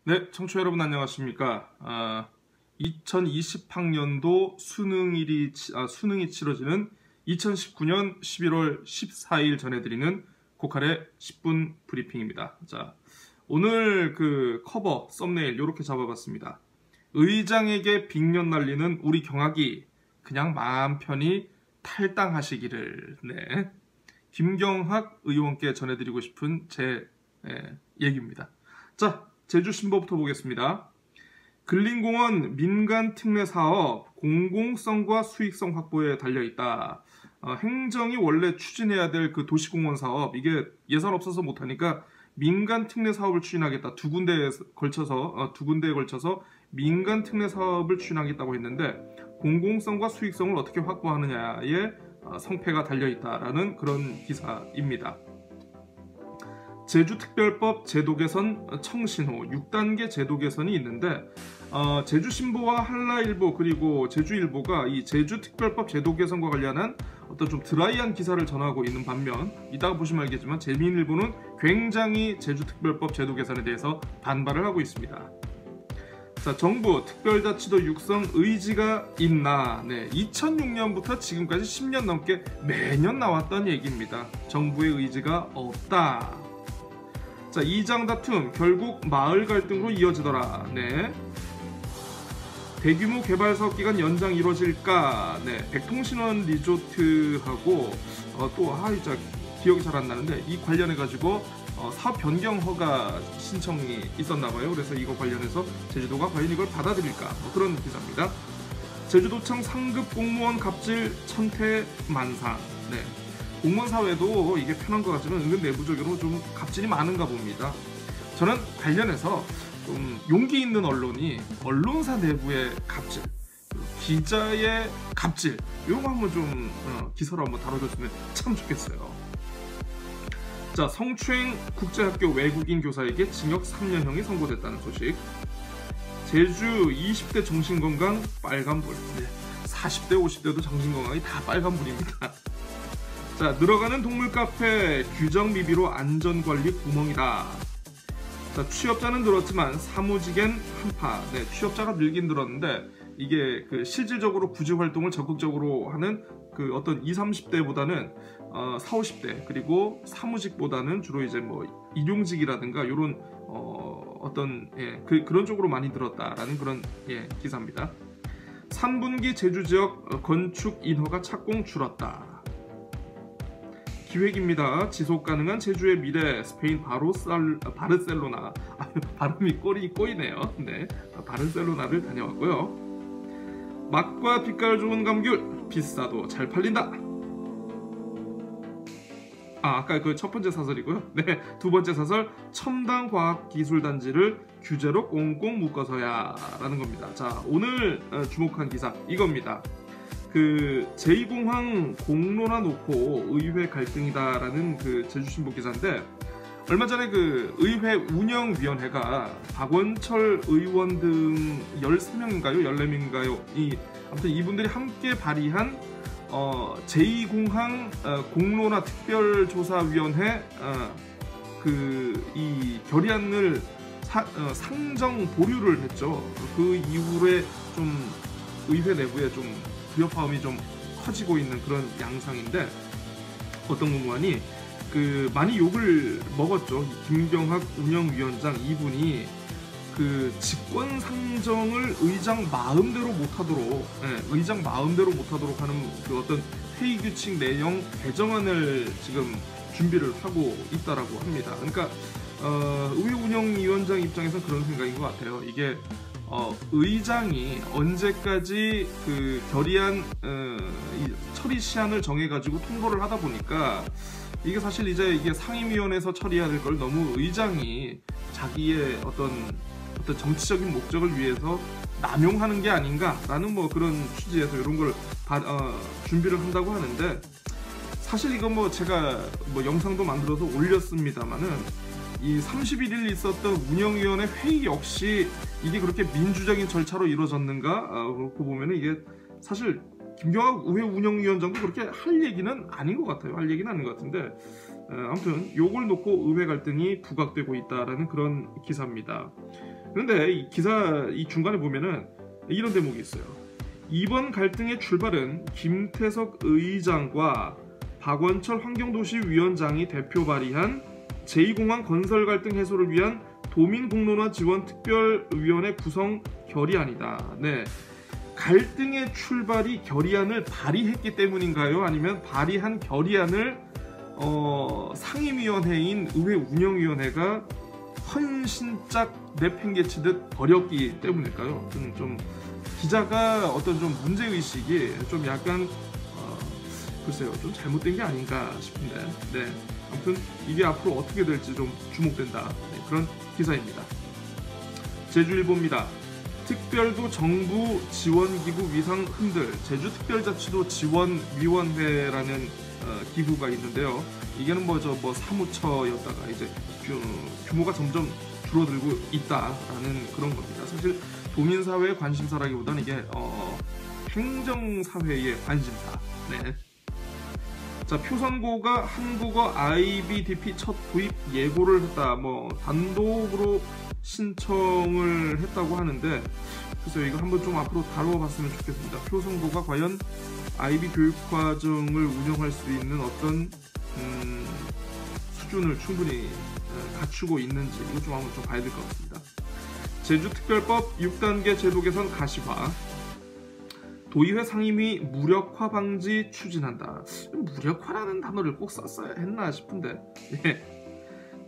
네, 청취자 여러분 안녕하십니까? 2020학년도 수능이 치러지는 2019년 11월 14일 전해드리는 고칼의 10분 브리핑입니다. 자, 오늘 그 커버, 썸네일 이렇게 잡아봤습니다. 의장에게 빅년 날리는 우리 경학이 그냥 마음 편히 탈당하시기를. 네, 김경학 의원께 전해드리고 싶은 제 얘기입니다. 자, 제주 신보부터 보겠습니다. 근린공원 민간 특례 사업 공공성과 수익성 확보에 달려있다. 행정이 원래 추진해야 될 그 도시공원 사업, 이게 예산 없어서 못하니까 민간 특례 사업을 추진하겠다. 두 군데에 걸쳐서 민간 특례 사업을 추진하겠다고 했는데, 공공성과 수익성을 어떻게 확보하느냐에 성패가 달려있다라는 그런 기사입니다. 제주특별법 제도 개선 청신호 6단계 제도 개선이 있는데, 제주신보와 한라일보 그리고 제주일보가 이 제주특별법 제도 개선과 관련한 어떤 좀 드라이한 기사를 전하고 있는 반면, 이따가 보시면 알겠지만 재미일보는 굉장히 제주특별법 제도 개선에 대해서 반발을 하고 있습니다. 자, 정부 특별자치도 육성 의지가 있나? 네, 2006년부터 지금까지 10년 넘게 매년 나왔던 얘기입니다. 정부의 의지가 없다. 자, 이장 다툼 결국 마을 갈등으로 이어지더라. 네. 대규모 개발 사업 기간 연장 이루어질까? 네. 백통신원 리조트하고 진짜 기억이 잘 안 나는데, 이 관련해 가지고 사업 변경 허가 신청이 있었나 봐요. 그래서 이거 관련해서 제주도가 과연 이걸 받아들일까? 그런 기사입니다. 제주도청 상급 공무원 갑질 천태만상. 네. 공무원 사회도 이게 편한 것 같지만 은근 내부적으로 좀 갑질이 많은가 봅니다. 저는 관련해서 좀 용기 있는 언론이 언론사 내부의 갑질, 기자의 갑질, 이런 거 한번 좀 기사로 한번 다뤄줬으면 참 좋겠어요. 자, 성추행 국제학교 외국인 교사에게 징역 3년형이 선고됐다는 소식. 제주 20대 정신건강 빨간불. 네, 40대 50대도 정신건강이 다 빨간불입니다. 자, 늘어가는 동물 카페 규정 미비로 안전관리 구멍이다. 자, 취업자는 늘었지만 사무직엔 한파. 네, 취업자가 늘긴 늘었는데 이게 그 실질적으로 구직 활동을 적극적으로 하는 그 어떤 20, 30대보다는 40, 50대 그리고 사무직보다는 주로 이제 뭐 일용직이라든가 이런 그런 쪽으로 많이 늘었다라는 그런 기사입니다. 3분기 제주 지역 건축 인허가 착공 줄었다. 기획입니다. 지속가능한 제주의 미래. 스페인 바르셀로나. 발음이 꼬이네요. 네, 바르셀로나를 다녀왔고요. 맛과 빛깔 좋은 감귤 비싸도 잘 팔린다. 아까 그 첫 번째 사설이고요. 네, 두 번째 사설, 첨단과학기술단지를 규제로 꽁꽁 묶어서야 라는 겁니다. 자, 오늘 주목한 기사 이겁니다. 그 제2공항 공로나 놓고 의회 갈등이다라는 그 제주신보 기사인데, 얼마 전에 그 의회 운영위원회가 박원철 의원 등 13명인가요? 14명인가요? 아무튼 이분들이 함께 발의한 제2공항 공로나 특별조사위원회 이 결의안을 상정 보류를 했죠. 그 이후에 좀 의회 내부에 좀 불협화음이 좀 커지고 있는 그런 양상인데, 어떤 공무원이 많이 욕을 먹었죠. 김경학 운영위원장 이분이 그 직권 상정을 의장 마음대로 못하도록 하는 그 어떤 회의 규칙 내용 개정안을 지금 준비를 하고 있다라고 합니다. 그러니까 의회 운영위원장 입장에서는 그런 생각인 것 같아요. 이게 의장이 언제까지 그 결의안 처리 시한을 정해가지고 통보를 하다 보니까, 이게 사실 이게 상임위원회에서 처리해야 될 걸 너무 의장이 자기의 어떤 정치적인 목적을 위해서 남용하는 게 아닌가라는 뭐 그런 취지에서 이런 걸 준비를 한다고 하는데, 사실 이거 뭐 제가 뭐 영상도 만들어서 올렸습니다만은, 이 31일 있었던 운영위원회 회의 역시 이게 그렇게 민주적인 절차로 이루어졌는가? 그렇고 보면은 이게 사실 김경학 의회 운영위원장도 그렇게 할 얘기는 아닌 것 같아요. 할 얘기는 아닌 것 같은데, 아무튼 요걸 놓고 의회 갈등이 부각되고 있다라는 그런 기사입니다. 그런데 이 기사 이 중간에 보면은 이런 대목이 있어요. 이번 갈등의 출발은 김태석 의장과 박원철 환경도시위원장이 대표 발의한 제2공항 건설 갈등 해소를 위한 도민공론화 지원 특별위원회 구성 결의안이다. 네, 갈등의 출발이 결의안을 발의했기 때문인가요? 아니면 발의한 결의안을 상임위원회인 의회 운영위원회가 헌신짝 내팽개치듯 버렸기 때문일까요? 좀 기자가 어떤 좀 문제의식이 좀 약간 글쎄요, 좀 잘못된 게 아닌가 싶은데, 네, 아무튼 이게 앞으로 어떻게 될지 좀 주목된다. 네, 그런 기사입니다. 제주일보입니다. 특별도 정부 지원기구 위상 흔들, 제주특별자치도 지원위원회라는 기구가 있는데요. 이게는 뭐 사무처였다가 이제 규모가 점점 줄어들고 있다라는 그런 겁니다. 사실 도민사회의 관심사라기보다는 이게 행정사회의 관심사. 네. 자, 표선고가 한국어 IBDP 첫 도입 예고를 했다. 뭐 단독으로 신청을 했다고 하는데, 그래서 이거 한번 좀 앞으로 다뤄봤으면 좋겠습니다. 표선고가 과연 IB 교육과정을 운영할 수 있는 어떤 수준을 충분히 갖추고 있는지 이거 좀 한번 좀 봐야 될 것 같습니다. 제주특별법 6단계 제도 개선 가시화, 도의회 상임위 무력화 방지 추진한다. 무력화라는 단어를 꼭 썼어야 했나 싶은데. 예.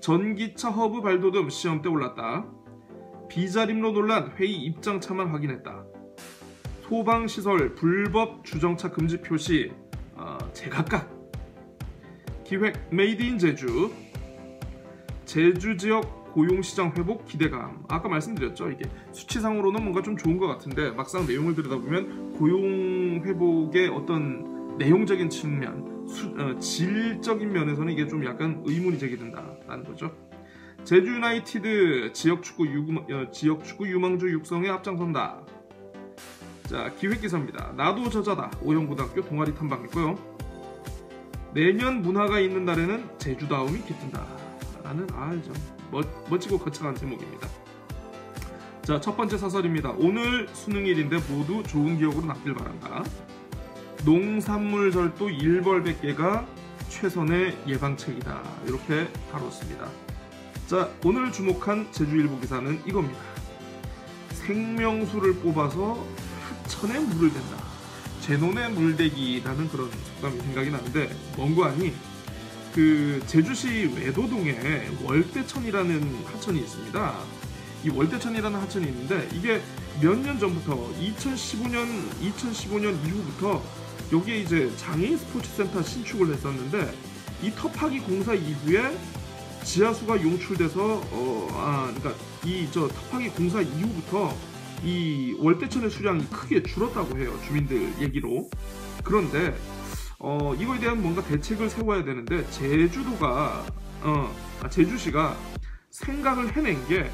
전기차 허브 발돋움 시험대 올랐다. 비자림로 논란 회의 입장차만 확인했다. 소방시설 불법 주정차 금지 표시 제각각. 기획 메이드 인 제주. 제주 지역 고용시장 회복 기대감. 아까 말씀드렸죠. 이게 수치상으로는 뭔가 좀 좋은 것 같은데 막상 내용을 들여다보면 고용 회복의 어떤 내용적인 측면, 질적인 면에서는 이게 좀 약간 의문이 제기된다라는 거죠. 제주 유나이티드 지역축구 유망주 육성에 앞장선다. 자, 기획기사입니다. 나도 저자다. 오영고등학교 동아리 탐방했고요. 내년 문화가 있는 날에는 제주다움이 깃든다. 라는 좀 멋지고 거창한 제목입니다. 자, 첫 번째 사설입니다. 오늘 수능일인데 모두 좋은 기억으로 남길 바란다. 농산물 절도 일벌백계가 최선의 예방책이다. 이렇게 다뤘습니다. 자, 오늘 주목한 제주일보 기사는 이겁니다. 생명수를 뽑아서 하천에 물을 댄다. 제논에 물대기라는 그런 속담이 생각이 나는데, 뭔고 하니 그 제주시 외도동에 월대천이라는 하천이 있습니다. 이 월대천이라는 하천이 있는데 이게 몇 년 전부터 2015년 이후부터 여기에 이제 장애인 스포츠센터 신축을 했었는데, 이 터파기 공사 이후에 지하수가 용출돼서 그러니까 터파기 공사 이후부터 이 월대천의 수량이 크게 줄었다고 해요, 주민들 얘기로. 그런데 이거에 대한 뭔가 대책을 세워야 되는데 제주시가 생각을 해낸 게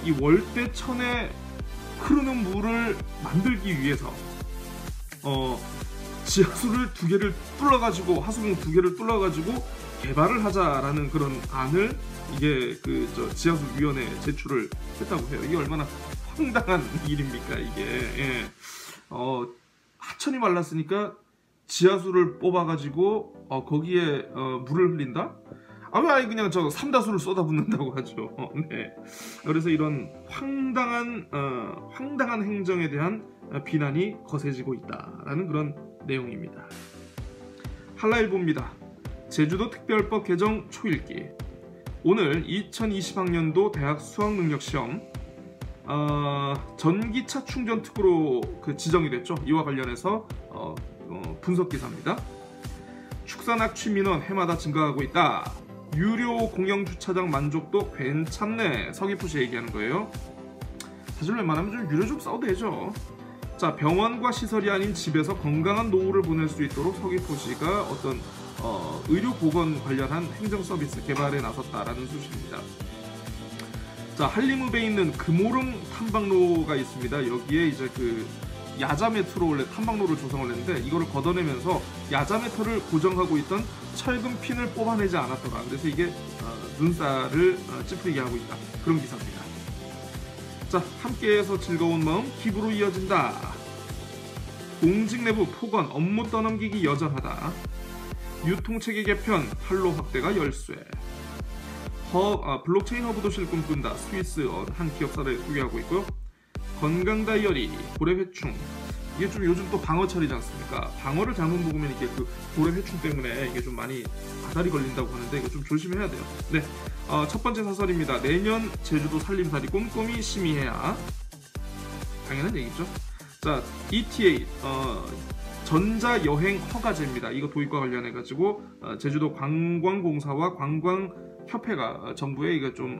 이 월대천에 흐르는 물을 만들기 위해서 지하수를 2개를 뚫어가지고, 하수구 2개를 뚫어가지고 개발을 하자라는 그런 안을 이게 지하수위원회에 제출을 했다고 해요. 이게 얼마나 황당한 일입니까 이게. 예. 하천이 말랐으니까 지하수를 뽑아가지고 거기에 물을 흘린다? 아니 그냥 삼다수를 쏟아붓는다고 하죠. 네. 그래서 이런 황당한 행정에 대한 비난이 거세지고 있다라는 그런 내용입니다. 한라일보입니다. 제주도 특별법 개정 초읽기. 오늘 2020학년도 대학 수학능력시험 전기차 충전 특구로 지정이 됐죠. 이와 관련해서 분석 기사입니다. 축산 악취 민원 해마다 증가하고 있다. 유료 공영 주차장 만족도 괜찮네. 서귀포시 얘기하는 거예요. 사실 웬만하면 좀 유료 좀 써도 되죠. 자, 병원과 시설이 아닌 집에서 건강한 노후를 보낼 수 있도록 서귀포시가 어떤 의료보건 관련한 행정 서비스 개발에 나섰다라는 소식입니다. 자, 한림읍에 있는 금오름 탐방로가 있습니다. 여기에 이제 야자매트로 원래 탐방로를 조성을 했는데 이거를 걷어내면서 야자매트를 고정하고 있던 철근 핀을 뽑아내지 않았더라. 그래서 이게 눈살을 찌푸리게 하고 있다. 그런 기사입니다. 자, 함께해서 즐거운 마음 기부로 이어진다. 공직 내부 폭언 업무 떠넘기기 여전하다. 유통체계 개편 판로 확대가 열쇠. 블록체인 허브 도시를 꿈꾼다. 스위스 한 기업사를 소개하고 있고요. 건강 다이어리 고래 회충. 이게 좀 요즘 또 방어철이지 않습니까? 방어를 잘못 먹으면 이게 그 고래 회충 때문에 이게 좀 많이 아다리 걸린다고 하는데 이거 좀 조심해야 돼요. 네, 첫 번째 사설입니다. 내년 제주도 살림살이 꼼꼼히 심의해야. 당연한 얘기죠. 자, ETA 전자여행 허가제입니다. 이거 도입과 관련해 가지고 제주도 관광공사와 관광협회가 정부에 이거 좀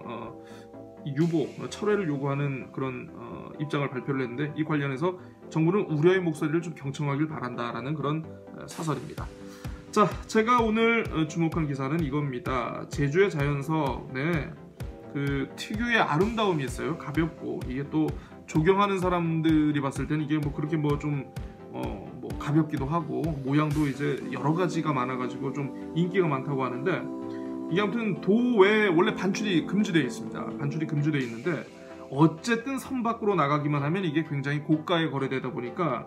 철회를 요구하는 그런 입장을 발표를 했는데, 이 관련해서 정부는 우려의 목소리를 좀 경청하길 바란다라는 그런 사설입니다. 자, 제가 오늘 주목한 기사는 이겁니다. 제주의 자연서, 네, 그 특유의 아름다움이 있어요. 가볍고, 이게 또 조경하는 사람들이 봤을 때는 이게 뭐 그렇게 뭐 좀 뭐 가볍기도 하고 모양도 이제 여러 가지가 많아가지고 좀 인기가 많다고 하는데, 이게 아무튼 도외에 원래 반출이 금지되어 있습니다. 반출이 금지되어 있는데 어쨌든 선 밖으로 나가기만 하면 이게 굉장히 고가에 거래되다 보니까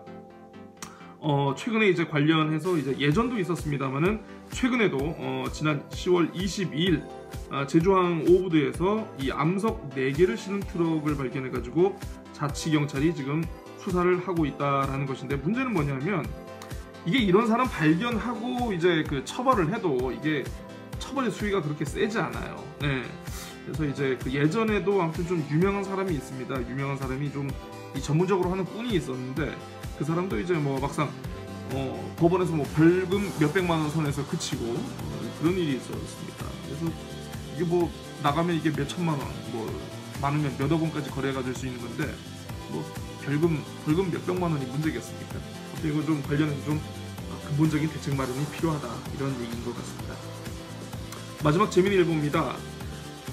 최근에 이제 관련해서 이제 예전도 있었습니다만은 최근에도 지난 10월 22일 제주항 오브드에서 이 암석 4개를 실은 트럭을 발견해가지고 자치경찰이 지금 수사를 하고 있다라는 것인데, 문제는 뭐냐면 이게 이런 사람 발견하고 이제 그 처벌을 해도 이게 처벌의 수위가 그렇게 세지 않아요. 네. 그래서 이제 그 예전에도 아무튼 좀 유명한 사람이 있습니다. 유명한 사람이 좀 이 전문적으로 하는 꾼이 있었는데, 그 사람도 이제 뭐 막상 법원에서 뭐 벌금 몇백만 원 선에서 그치고 그런 일이 있었습니다. 그래서 이게 뭐 나가면 이게 몇천만 원, 뭐 많으면 몇억 원까지 거래가 될 수 있는 건데, 뭐 벌금 몇백만 원이 문제겠습니까? 이거 좀 관련해서 좀 근본적인 대책 마련이 필요하다, 이런 얘기인 것 같습니다. 마지막 재미있는 일보입니다.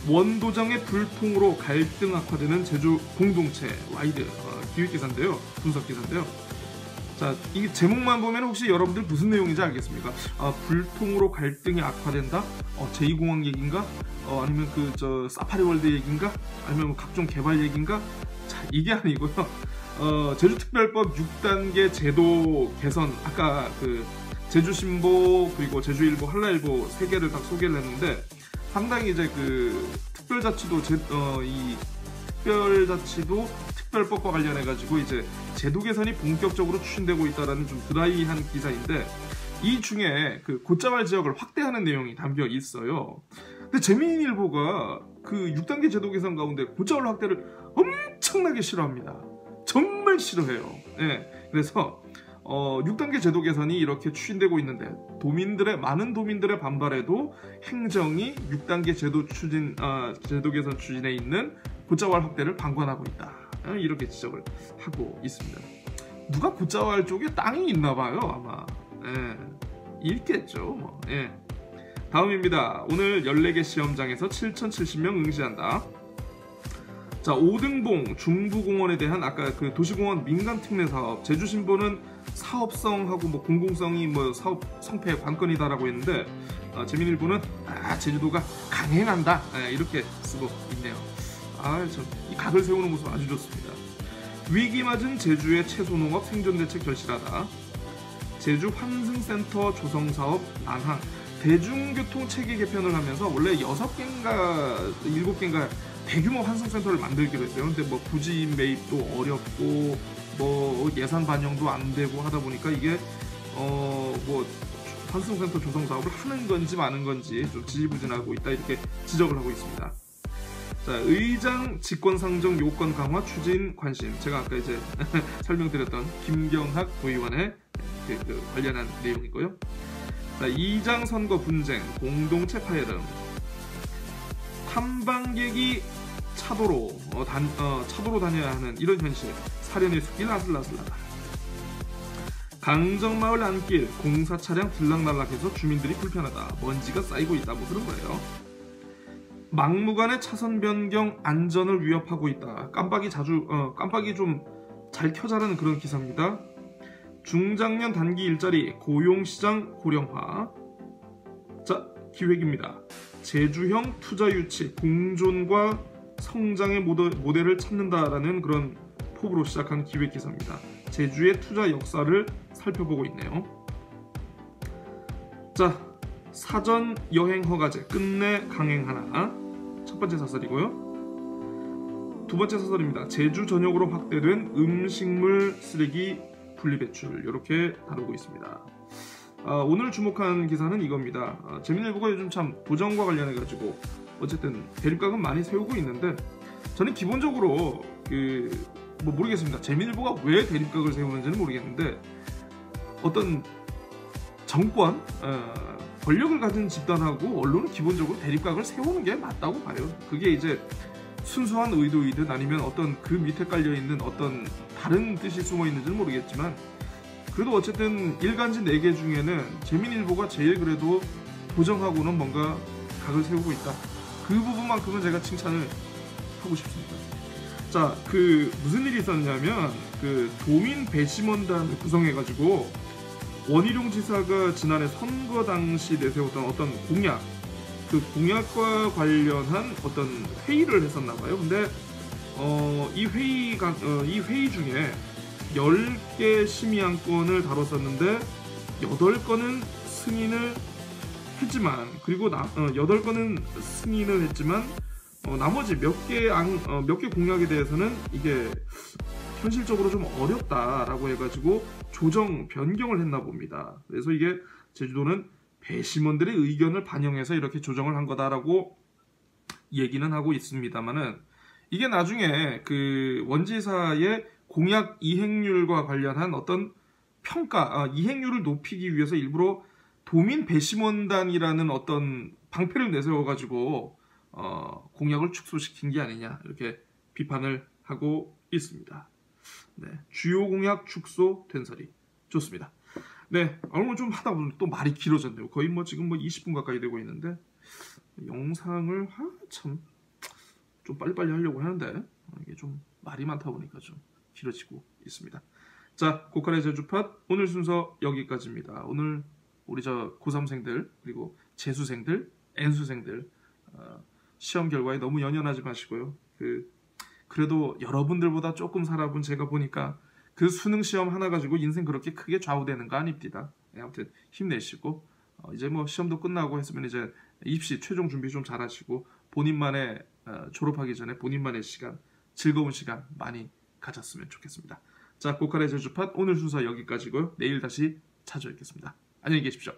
원도장의 불통으로 갈등 악화되는 제주 공동체 와이드 기획기사인데요, 분석기사인데요. 자, 이 제목만 보면 혹시 여러분들 무슨 내용인지 알겠습니까? 불통으로 갈등이 악화된다? 제2공항 얘기인가? 아니면 그 사파리월드 얘기인가? 아니면 뭐 각종 개발 얘기인가? 자, 이게 아니고요. 제주특별법 6단계 제도 개선, 아까 그 제주신보 그리고 제주일보, 한라일보 3개를 다 소개를 했는데, 상당히 이제 그 특별자치도 이 특별자치도 특별법과 관련해 가지고 이제 제도 개선이 본격적으로 추진되고 있다라는 좀 드라이한 기사인데, 이 중에 그 곶자왈 지역을 확대하는 내용이 담겨 있어요. 근데 재미일보가 그 6단계 제도 개선 가운데 곶자왈 확대를 엄청나게 싫어합니다. 정말 싫어해요. 네, 그래서 6단계 제도 개선이 이렇게 추진되고 있는데 많은 도민들의 반발에도 행정이 6단계 제도 개선 추진에 있는 곶자왈 확대를 방관하고 있다, 이렇게 지적을 하고 있습니다. 누가 곶자왈 쪽에 땅이 있나 봐요, 아마. 있겠죠, 뭐. 다음입니다. 오늘 14개 시험장에서 7,070명 응시한다. 자, 5등봉 중부공원에 대한 아까 그 도시공원 민간 특례 사업, 제주신보는 사업성하고 뭐 공공성이 뭐 사업 성패의 관건이다라고 했는데, 재민일보는 제주도가 강행한다, 이렇게 쓰고 있네요. 참 이 각을 세우는 모습 아주 좋습니다. 위기 맞은 제주의 채소농업 생존대책 결실하다. 제주 환승센터 조성사업 난항. 대중교통 체계 개편을 하면서 원래 6개인가 7개인가 대규모 환승센터를 만들기로 했어요. 근데 뭐 부지인 매입도 어렵고 뭐 예산 반영도 안 되고 하다 보니까 이게 뭐 환승센터 조성 사업을 하는 건지 마는 건지 좀 지지부진하고 있다, 이렇게 지적을 하고 있습니다. 자, 의장 직권상정 요건 강화 추진 관심. 제가 아까 이제 설명드렸던 김경학 도의원의 그 관련한 내용이고요. 자, 이장 선거 분쟁, 공동체 파열음. 탐방객이 차도로 다녀야 하는 이런 현실. 사련의 숲길 아슬아슬하다. 강정마을 안길 공사 차량 들락날락해서 주민들이 불편하다. 먼지가 쌓이고 있다, 뭐 그런 거예요. 막무가내 차선 변경 안전을 위협하고 있다. 깜빡이 좀 잘 켜자라는 그런 기사입니다. 중장년 단기 일자리 고용시장 고령화. 자, 기획입니다. 제주형 투자 유치 공존과 성장의 모델을 찾는다라는 그런 포부로 시작한 기획 기사입니다. 제주의 투자 역사를 살펴보고 있네요. 자, 사전 여행 허가제 끝내 강행 하나. 첫 번째 사설이고요. 두 번째 사설입니다. 제주 전역으로 확대된 음식물 쓰레기 분리배출, 이렇게 다루고 있습니다. 오늘 주목한 기사는 이겁니다. 재민일보가 요즘 참 도정과 관련해 가지고 어쨌든 대립각은 많이 세우고 있는데, 저는 기본적으로 모르겠습니다. 재민일보가 왜 대립각을 세우는지는 모르겠는데, 어떤 정권, 권력을 가진 집단하고 언론은 기본적으로 대립각을 세우는 게 맞다고 봐요. 그게 이제 순수한 의도이든 아니면 어떤 그 밑에 깔려있는 어떤 다른 뜻이 숨어 있는지는 모르겠지만, 그래도 어쨌든 일간지 4개 중에는 재민일보가 제일 그래도 도정하고는 뭔가 각을 세우고 있다. 그 부분만큼은 제가 칭찬을 하고 싶습니다. 자, 무슨 일이 있었냐면, 도민 배심원단을 구성해가지고 원희룡 지사가 지난해 선거 당시 내세웠던 어떤 공약, 그 공약과 관련한 어떤 회의를 했었나봐요. 근데 이 회의 중에 10개 심의안건을 다뤘었는데 8건은 승인을 했지만, 그리고 8건은 승인을 했지만 나머지 몇 개 공약에 대해서는 이게 현실적으로 좀 어렵다라고 해가지고 조정 변경을 했나 봅니다. 그래서 이게 제주도는 배심원들의 의견을 반영해서 이렇게 조정을 한 거다라고 얘기는 하고 있습니다만은, 이게 나중에 원지사의 공약 이행률과 관련한 어떤 평가, 이행률을 높이기 위해서 일부러 도민 배심원단이라는 어떤 방패를 내세워가지고 공약을 축소시킨 게 아니냐, 이렇게 비판을 하고 있습니다. 네, 주요 공약 축소 된설이 좋습니다. 네, 오늘 좀 하다 보면 또 말이 길어졌네요. 거의 지금 20분 가까이 되고 있는데, 영상을 참 좀 빨리빨리 하려고 하는데 이게 좀 말이 많다 보니까 좀 길어지고 있습니다. 자, 고칼의 제주팟 오늘 순서 여기까지입니다. 오늘 우리 고3생들 그리고 재수생들, N수생들 시험 결과에 너무 연연하지 마시고요. 그래도 여러분들보다 조금 살아본 제가 보니까 그 수능 시험 하나 가지고 인생 그렇게 크게 좌우되는 거 아닙니다. 아무튼 힘내시고, 이제 시험도 끝나고 했으면 이제 입시 최종 준비 좀 잘하시고, 본인만의 졸업하기 전에 본인만의 시간, 즐거운 시간 많이 가졌으면 좋겠습니다. 자, 고칼의 제주팟 오늘 순서 여기까지고요. 내일 다시 찾아뵙겠습니다. 안녕히 계십시오.